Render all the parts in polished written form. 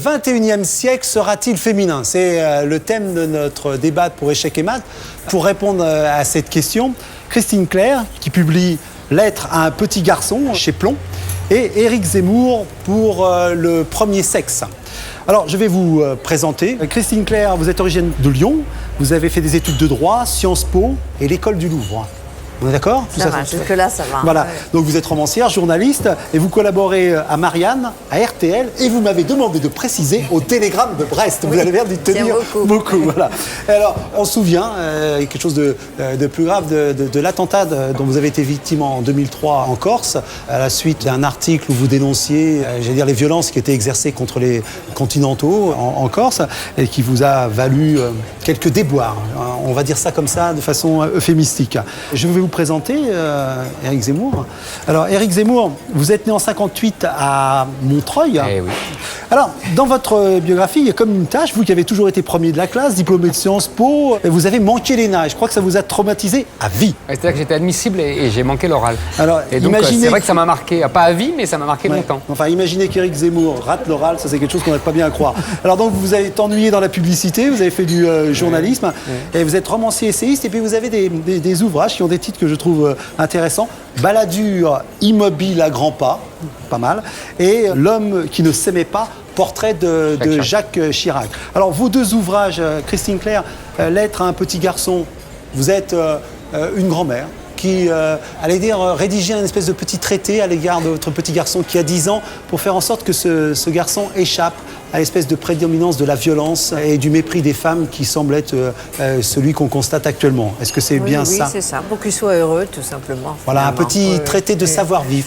XXIe siècle sera-t-il féminin? C'est le thème de notre débat pour Échec et Maths. Pour répondre à cette question, Christine Clair, qui publie Lettre à un petit garçon chez Plomb, et Éric Zemmour pour Le premier sexe. Alors, je vais vous présenter. Christine Clair, vous êtes originaire de Lyon. Vous avez fait des études de droit, Sciences Po et l'École du Louvre. On est d'accord? Ça va, jusque-là, ça va. Voilà, Ouais. donc vous êtes romancière, journaliste, et vous collaborez à Marianne, à RTL, et vous m'avez demandé de préciser au Télégramme de Brest. Vous avez l'air d'y tenir beaucoup. Voilà. Et alors, on se souvient, quelque chose de plus grave, de l'attentat dont vous avez été victime en 2003 en Corse, à la suite d'un article où vous dénonciez, j'allais dire, les violences qui étaient exercées contre les continentaux en Corse, et qui vous a valu quelques déboires. On va dire ça comme ça, de façon euphémistique. Je vais vous présenter Éric Zemmour. Alors, Éric Zemmour, vous êtes né en 58 à Montreuil. Eh oui. Alors, dans votre biographie, il y a comme une tâche, vous qui avez toujours été premier de la classe, diplômé de Sciences Po, vous avez manqué l'ENA. Et je crois que ça vous a traumatisé à vie. C'est-à-dire que j'étais admissible et j'ai manqué l'oral. Alors, et donc, c'est vrai que ça m'a marqué, pas à vie, mais ça m'a marqué longtemps. Enfin, imaginez qu'Éric Zemmour rate l'oral, ça c'est quelque chose qu'on n'arrive pas bien à croire. Alors donc, vous avez été ennuyé dans la publicité, vous avez fait du journalisme, et vous êtes romancier essayiste, et puis vous avez des ouvrages qui ont des titres que je trouve intéressants. Baladure immobile à grands pas, pas mal, et L'homme qui ne s'aimait pas, portrait de Jacques Chirac. Alors, vos deux ouvrages, Christine Clair, Lettre à un petit garçon, vous êtes une grand-mère qui, allez dire, rédigeait un espèce de petit traité à l'égard de votre petit garçon qui a 10 ans pour faire en sorte que ce garçon échappe à l'espèce de prédominance de la violence et du mépris des femmes qui semble être celui qu'on constate actuellement. Est-ce que c'est bien ça? Oui, c'est ça, pour qu'il soit heureux, tout simplement. Voilà, un petit traité de savoir-vivre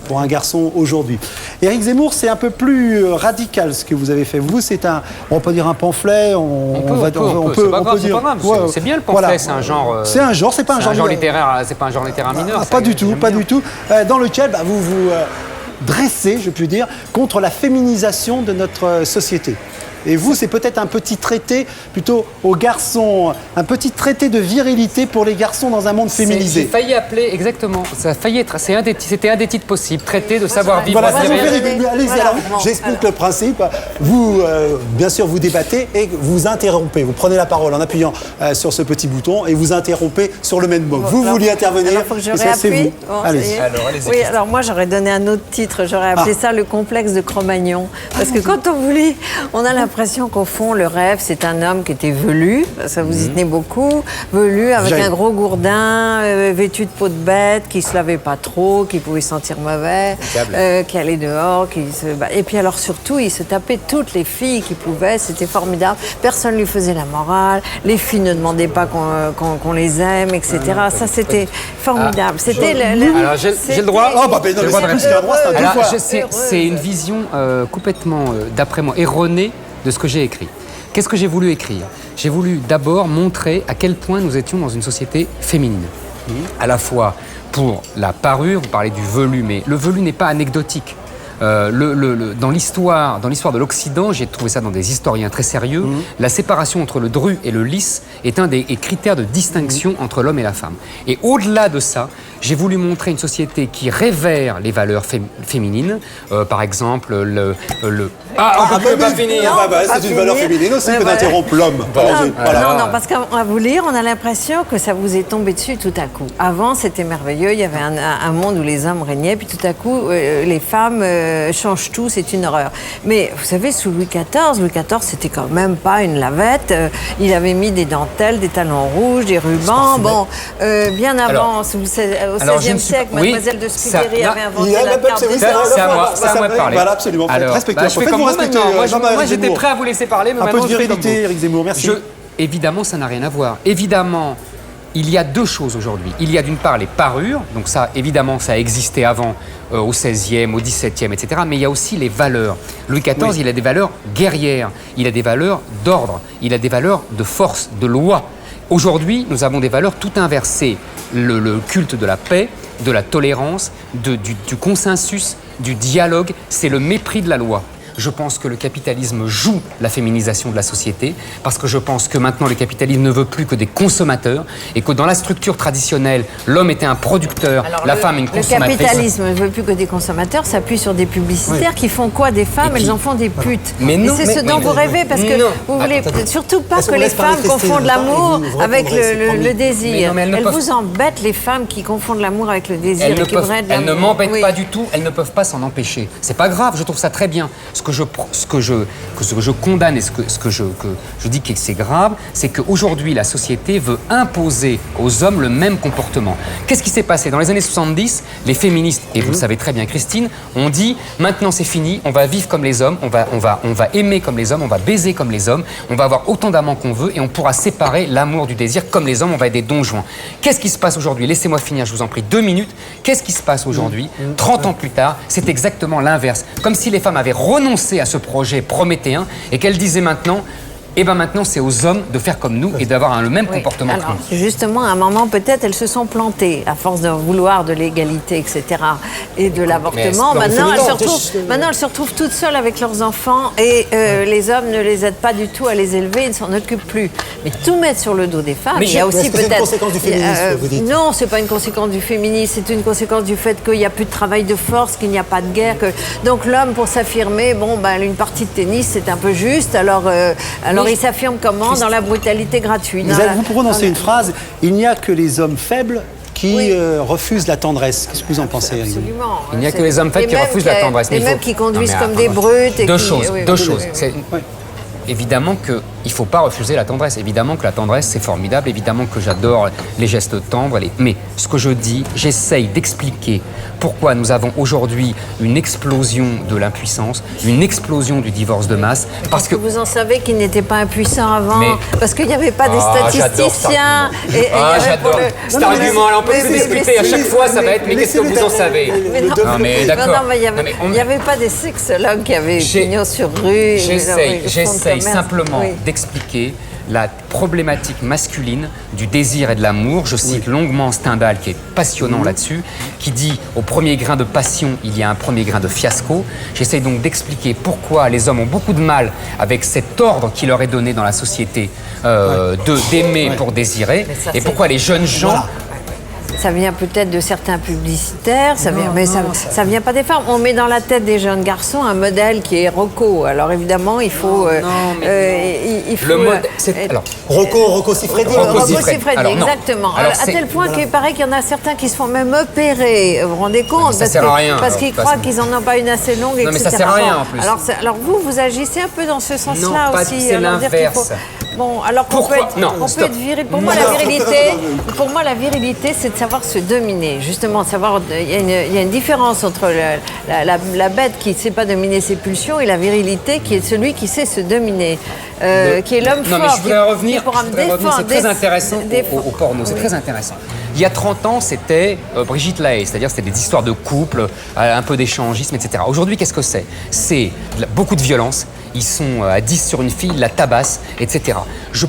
pour un garçon aujourd'hui. Éric Zemmour, c'est un peu plus radical ce que vous avez fait. Vous, c'est on peut dire un pamphlet, on peut dire. C'est bien le pamphlet, voilà. C'est un genre. C'est un genre, c'est pas un genre littéraire. C'est pas un genre littéraire mineur. Pas du tout. Dans lequel vous vous dressez, je puis dire, contre la féminisation de notre société. Et vous, c'est peut-être un petit traité plutôt aux garçons, un petit traité de virilité pour les garçons dans un monde féminisé. J'ai failli appeler, exactement, ça a failli être, c'était un des titres possibles, traité de savoir-vivre. Voilà, allez-y, alors, j'explique le principe. Vous, bien sûr, vous débattez et vous interrompez. Vous prenez la parole en appuyant sur ce petit bouton et vous interrompez sur le même mot. Vous vouliez intervenir, il faut que je réappuie. Allez-y. Allez-y. Oui, alors moi, j'aurais donné un autre titre. J'aurais appelé ça le complexe de Cro-Magnon. Parce que quand on vous lit, on a l'impression qu'au fond, le rêve, c'est un homme qui était velu, ça vous y tenait beaucoup, velu, avec un gros gourdin, vêtu de peau de bête, qui se lavait pas trop, qui pouvait sentir mauvais, qui allait dehors, et puis alors surtout, il se tapait toutes les filles qu'il pouvait, c'était formidable. Personne lui faisait la morale, les filles ne demandaient pas qu'on les aime, etc. Ça, c'était formidable. C'était alors, j'ai le droit. C'est c'est une vision complètement, d'après moi, erronée de ce que j'ai écrit. Qu'est-ce que j'ai voulu écrire? J'ai voulu d'abord montrer à quel point nous étions dans une société féminine. À la fois pour la parure, vous parlez du velu, mais le velu n'est pas anecdotique. Dans l'histoire de l'Occident, j'ai trouvé ça dans des historiens très sérieux, la séparation entre le dru et le lys est un des critères de distinction entre l'homme et la femme. Et au-delà de ça, j'ai voulu montrer une société qui révère les valeurs féminines, par exemple on ne peut pas finir. C'est une valeur féminine aussi que d'interrompre l'homme. Non, parce qu'à vous lire, on a l'impression que ça vous est tombé dessus tout à coup. Avant, c'était merveilleux, il y avait un monde où les hommes régnaient, puis tout à coup, les femmes changent tout, c'est une horreur. Mais vous savez, sous Louis XIV, c'était quand même pas une lavette. Il avait mis des dentelles, des talons rouges, des rubans. Bon, bien avant, au XVIe siècle, Mademoiselle de Scudéry avait inventé la tarte des dents. C'est à moi de parler. Voilà, absolument. Je fais comme vous maintenant. Moi, j'étais prêt à vous laisser parler, mais maintenant, je fais comme vous. Éric Zemmour, merci. Évidemment, ça n'a rien à voir. Évidemment, il y a deux choses aujourd'hui. Il y a d'une part les parures, donc ça, évidemment, ça existait avant, au XVIe, au XVIIe, etc. Mais il y a aussi les valeurs. Louis XIV, il a des valeurs guerrières, il a des valeurs d'ordre, il a des valeurs de force, de loi. Aujourd'hui, nous avons des valeurs tout inversées. Le culte de la paix, de la tolérance, du consensus, du dialogue, c'est le mépris de la loi. Je pense que le capitalisme joue la féminisation de la société, parce que je pense que maintenant le capitalisme ne veut plus que des consommateurs, et que dans la structure traditionnelle, l'homme était un producteur, la femme une consommatrice. Le capitalisme ne veut plus que des consommateurs, s'appuie sur des publicitaires qui font quoi des femmes? Elles en font des putes. Mais non, et c'est ce dont vous rêvez, parce que vous voulez surtout pas que les femmes confondent l'amour avec le désir. Elles vous embêtent, les femmes qui confondent l'amour avec le désir. Elles ne m'embêtent pas du tout, elles ne peuvent pas s'en empêcher. C'est pas grave, je trouve ça très bien. Ce que je condamne et ce que je dis que c'est grave, c'est qu'aujourd'hui la société veut imposer aux hommes le même comportement. Qu'est-ce qui s'est passé? Dans les années 70, les féministes, et vous le savez très bien Christine, ont dit maintenant c'est fini, on va vivre comme les hommes, on va aimer comme les hommes, on va baiser comme les hommes, on va avoir autant d'amants qu'on veut et on pourra séparer l'amour du désir comme les hommes, on va être des donjons. Qu'est-ce qui se passe aujourd'hui? Laissez-moi finir, je vous en prie, 2 minutes. Qu'est-ce qui se passe aujourd'hui? 30 ans plus tard, c'est exactement l'inverse. Comme si les femmes avaient renoncé à ce projet prométhéen et qu'elles disaient maintenant, et bien maintenant, c'est aux hommes de faire comme nous et d'avoir le même comportement que nous. Justement, à un moment, peut-être, elles se sont plantées, à force de vouloir de l'égalité, etc., et de l'avortement. Maintenant, elles se retrouvent toutes seules avec leurs enfants et les hommes ne les aident pas du tout à les élever, ils ne s'en occupent plus. Mais tout mettre sur le dos des femmes, il y a aussi peut-être... C'est une conséquence du féminisme, vous dites? Non, c'est pas une conséquence du féminisme, c'est une conséquence du fait qu'il n'y a plus de travail de force, qu'il n'y a pas de guerre. Donc l'homme, pour s'affirmer, une partie de tennis, c'est un peu juste, alors il s'affirme comment? Dans la brutalité gratuite. Vous prononcez une phrase, il n'y a que les hommes faibles qui refusent la tendresse. Qu'est-ce que vous en pensez? Absolument. Il n'y a que les hommes faibles qui refusent la tendresse. Les mêmes qui conduisent comme des brutes. Deux choses. Évidemment qu'il ne faut pas refuser la tendresse. Évidemment que la tendresse, c'est formidable. Évidemment que j'adore les gestes tendres. Mais ce que je dis, j'essaye d'expliquer pourquoi nous avons aujourd'hui une explosion de l'impuissance, une explosion du divorce de masse. Parce que vous en savez qu'ils n'étaient pas impuissants avant, parce qu'il n'y avait pas des statisticiens. J'adore cet argument-là. On peut plus discuter. À chaque fois, ça va être mais qu'est-ce que vous en savez? Non, mais d'accord. Il n'y avait pas des sexologues qui avaient pignon sur rue. J'essaye simplement d'expliquer la problématique masculine du désir et de l'amour. Je cite longuement Stendhal, qui est passionnant là-dessus, qui dit « Au premier grain de passion, il y a un premier grain de fiasco ». J'essaye donc d'expliquer pourquoi les hommes ont beaucoup de mal avec cet ordre qui leur est donné dans la société d'aimer pour désirer, et pourquoi les jeunes gens... Ça vient peut-être de certains publicitaires, mais ça vient pas des femmes. On met dans la tête des jeunes garçons un modèle qui est Rocco. Alors évidemment, il faut... Rocco Siffredi. Rocco Siffredi, exactement. Alors, à tel point qu'il paraît qu'il y en a certains qui se font même opérer. Vous vous rendez compte? Ça sert à rien. Parce qu'ils croient qu'ils n'en ont pas une assez longue, etc. Non, mais ça sert à rien en plus. Alors vous agissez un peu dans ce sens-là aussi. C'est l'inverse. Bon, alors qu'on peut être viril. Pour moi, la virilité, c'est de savoir se dominer. Justement, savoir. Il y a une différence entre la bête qui ne sait pas dominer ses pulsions et la virilité qui est celui qui sait se dominer, qui est l'homme fort. Non, mais je voudrais revenir. C'est très intéressant au porno. C'est très intéressant. Il y a 30 ans, c'était Brigitte Lahaie, c'est-à-dire c'était des histoires de couple, un peu d'échangisme, etc. Aujourd'hui, qu'est-ce que c'est? C'est beaucoup de violence. Ils sont à 10 sur une fille, ils la tabassent, etc.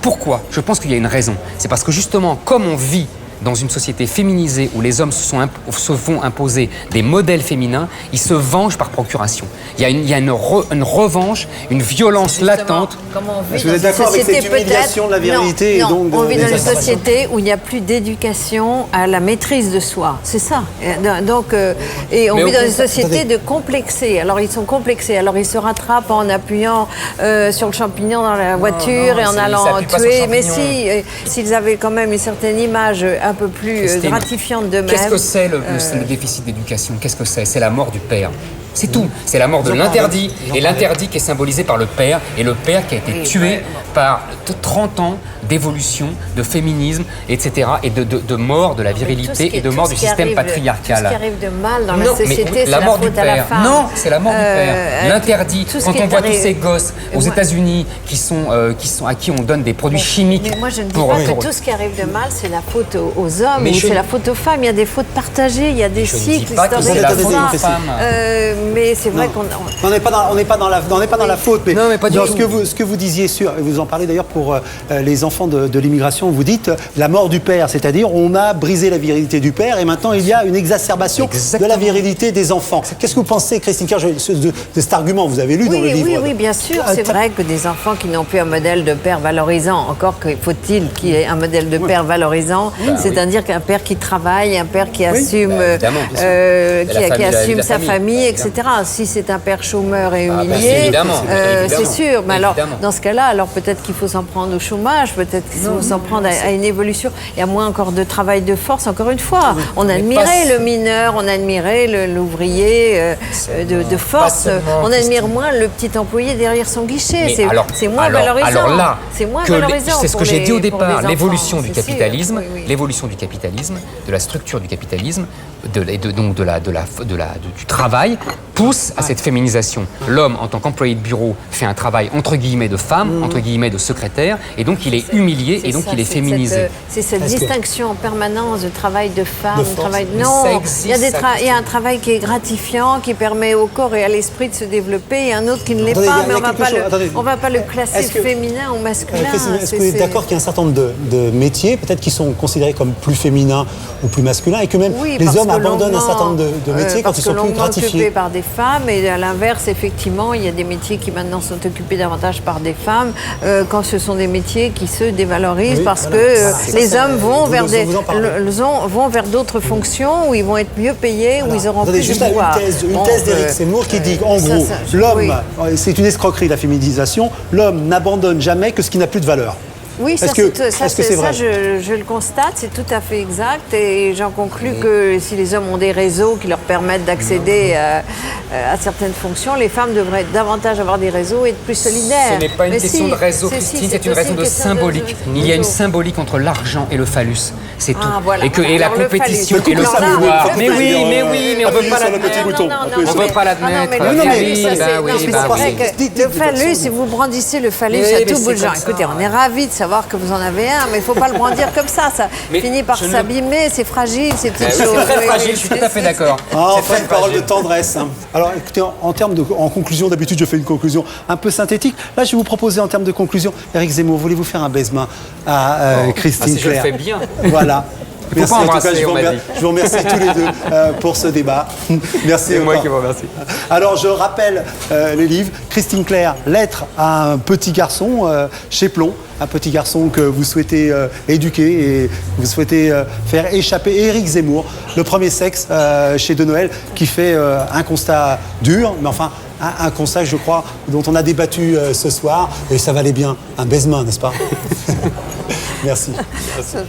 Pourquoi? Je pense qu'il y a une raison. C'est parce que justement, comme on vit dans une société féminisée où les hommes se font imposer des modèles féminins, ils se vengent par procuration. Il y a une revanche, une violence latente. Est-ce que vous êtes d'accord avec cette humiliation de la virilité? Non, on vit dans une société où il n'y a plus d'éducation à la maîtrise de soi. C'est ça. Donc, et on vit dans une société de complexés. Alors, ils sont complexés. Alors, ils se rattrapent en appuyant sur le champignon dans la voiture et en allant tuer. Mais s'ils avaient quand même une certaine image un peu plus gratifiante d'eux-mêmes. Qu'est-ce que c'est le déficit d'éducation? Qu'est-ce que c'est? C'est la mort du père. C'est tout. C'est la mort de l'interdit. Et l'interdit qui est symbolisé par le père. Et le père qui a été tué par 30 ans d'évolution, de féminisme, etc. Et de mort de la virilité et de mort du système patriarcal. Tout ce qui arrive de mal dans la société, c'est la faute à la femme. Non, c'est la mort du père. L'interdit. Quand on voit tous ces gosses aux États-Unis à qui on donne des produits chimiques. Mais moi, je ne dis pas que tout ce qui arrive de mal, c'est la faute aux hommes ou c'est la faute aux femmes. Il y a des fautes partagées, il y a des cycles historiques. Mais c'est vrai qu'on n'est pas dans la faute, mais non, mais pas dans ce que vous disiez vous en parlez d'ailleurs pour les enfants de l'immigration, vous dites la mort du père, c'est-à-dire on a brisé la virilité du père et maintenant il y a une exacerbation de la virilité des enfants. Qu'est-ce que vous pensez, Christine Claire, de cet argument, vous avez lu dans le livre? Oui, bien sûr. C'est vrai que des enfants qui n'ont plus un modèle de père valorisant, encore que faut-il qu'il y ait un modèle de père valorisant, c'est-à-dire qu'un père qui travaille, un père qui assume, qui assume sa famille, etc. Si c'est un père chômeur et humilié, c'est sûr. Mais alors, dans ce cas-là, alors peut-être qu'il faut s'en prendre au chômage, peut-être qu'il faut s'en prendre à une évolution. Il y a moins encore de travail de force, encore une fois. On admirait le mineur, on admirait l'ouvrier de force. On admire moins le petit employé derrière son guichet. C'est moins valorisant. Alors là, c'est moins valorisant. C'est ce que j'ai dit au départ. L'évolution du C'est capitalisme, sûr, oui. l'évolution du capitalisme, de la structure du capitalisme, donc du travail, pousse à cette féminisation. L'homme, en tant qu'employé de bureau, fait un travail entre guillemets de femme, entre guillemets de secrétaire, et donc il est humilié et donc il est féminisé. C'est cette distinction en permanence de travail de femme, travail Mais non. ça existe, Il y a un travail qui est gratifiant, qui permet au corps et à l'esprit de se développer, et un autre qui ne l'est Attendez, pas, il y mais a on quelque va pas le classer Est-ce que- féminin ou masculin. Est-ce que vous êtes d'accord qu'il y a un certain nombre de métiers, peut-être qui sont considérés comme plus féminins ou plus masculins, et que même les hommes abandonnent un certain nombre de métiers quand ils sont plus gratifiés? Occupés par des femmes, et à l'inverse, effectivement, il y a des métiers qui maintenant sont occupés davantage par des femmes, quand ce sont des métiers qui se dévalorisent parce que les hommes vont vers d'autres fonctions où ils vont être mieux payés, où ils auront plus de juste pouvoir. une thèse d'Éric Zemmour qui dit, en gros, l'homme, c'est une escroquerie la féminisation, l'homme n'abandonne jamais que ce qui n'a plus de valeur. Oui, ça, c'est vrai? je le constate, c'est tout à fait exact, et j'en conclus que si les hommes ont des réseaux qui leur permettent d'accéder à certaines fonctions, les femmes devraient davantage avoir des réseaux et être plus solidaires. Ce n'est pas une question de réseau, Christine, c'est une raison de symbolique. Il y a une symbolique entre l'argent et le phallus, c'est tout. Voilà. Et la compétition et le phallus. pouvoir. Mais on ne veut pas l'admettre. On ne veut pas l'admettre. Le phallus, si vous brandissez le phallus à tout bout de champ, écoutez, on est ravis de savoir que vous en avez un, mais il ne faut pas le brandir comme ça. Ça finit par s'abîmer, c'est fragile, ces petites choses. C'est très fragile, je suis tout à fait d'accord. Enfin, une parole de tendresse. Alors, écoutez, en conclusion, d'habitude, je fais une conclusion un peu synthétique. Là, je vais vous proposer, en termes de conclusion, Éric Zemmour, voulez-vous faire un baise-main à Christine Claire? Je le fais bien. Voilà. Merci, en tout cas, je vous remercie tous les deux pour ce débat. Merci. C'est moi qui vous remercie. Alors, je rappelle les livres. Christine Claire, Lettre à un petit garçon chez Plon. Un petit garçon que vous souhaitez éduquer et vous souhaitez faire échapper. Éric Zemmour, Le Premier Sexe chez De Noël, qui fait un constat dur, mais enfin un constat, je crois, dont on a débattu ce soir. Et ça valait bien un baise-main, n'est-ce pas? Merci. Ça